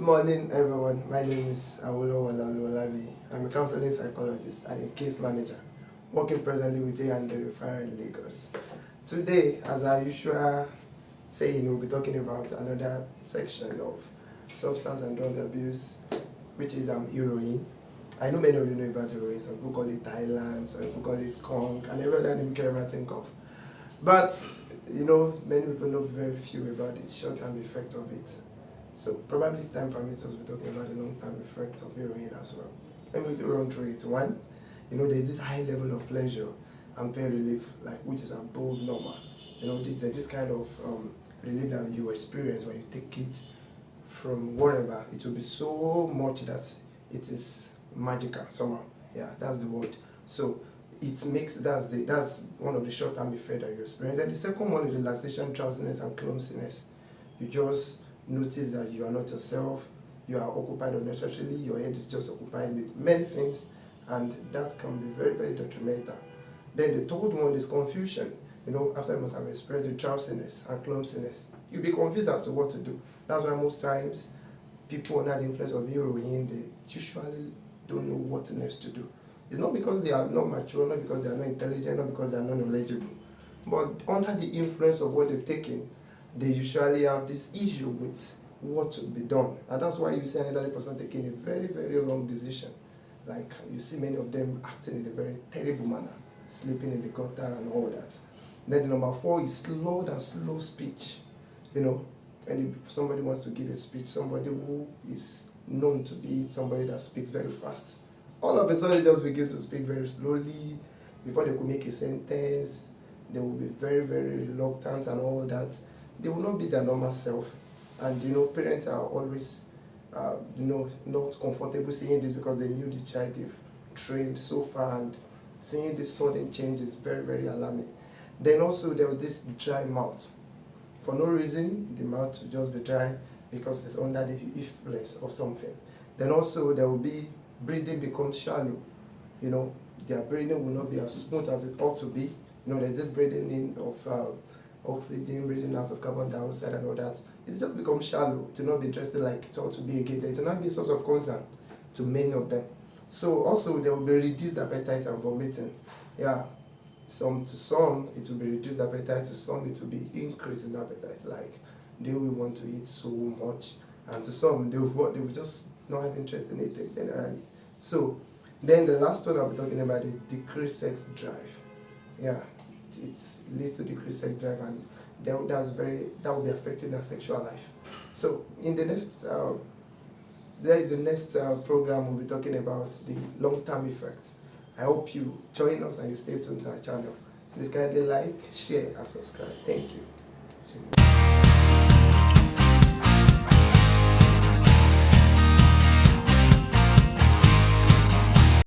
morning, everyone. My name is Awolowo Olabi. I'm a counseling psychologist and a case manager working presently with A&D Referral in Lagos. Today, as I usual saying, we'll be talking about another section of substance and drug abuse, which is heroin. I know many of you know about heroin. Some people call it Thailand, some people call it skunk, and every other name you can ever think of. But many people know very few about the short-term effect of it. So probably time permits us, we're talking about the long-term effect of heroin as well. Let me run through it. One, there's this high level of pleasure and pain relief, which is above normal. There's this kind of relief that you experience when you take it from wherever. It will be so much that it is magical somehow. Yeah, that's the word. So it makes that's one of the short-term effects that you experience. And the second one is relaxation, drowsiness, and clumsiness. You just notice that you are not yourself, you are occupied unnecessarily, your head is just occupied with many things, and that can be very, very detrimental. Then the third one is confusion. After you must have experienced the drowsiness and clumsiness, you'll be confused as to what to do. That's why most times people under the influence of heroin, they usually don't know what next to do. It's not because they are not mature, not because they are not intelligent, not because they are not knowledgeable, but under the influence of what they've taken, they usually have this issue with what to be done. And that's why you see an elderly person taking a very, very wrong decision. Like you see many of them acting in a very terrible manner, sleeping in the gutter and all that. Then the number 4 is loud and slow speech. And if somebody wants to give a speech, somebody who is known to be somebody that speaks very fast, all of a sudden just begin to speak very slowly. Before they could make a sentence, they will be very, very reluctant and all that. They will not be their normal self. And parents are always not comfortable seeing this because they knew the child they've trained so far, and seeing this sudden change is very, very alarming. Then also there was this dry mouth. For no reason, the mouth will just be dry because it's under the influence of something. Then also there will be breathing becomes shallow. Their breathing will not be as smooth as it ought to be. There's this breathing in of oxygen, breathing out of carbon dioxide and all that. It just becomes shallow, to not be interested like it ought to be again. It will not be a source of concern to many of them. So also there will be reduced appetite and vomiting. Yeah, to some it will be reduced appetite, to some it will be increased in appetite. Like they will want to eat so much, and to some they will just not have interest in eating generally. So then the last one I'll be talking about is decreased sex drive. Yeah, it leads to decreased sex drive, and that will be affecting their sexual life. So in the next program we'll be talking about the long-term effects. I hope you join us and you stay tuned to our channel. Please kindly like, share, and subscribe. Thank you.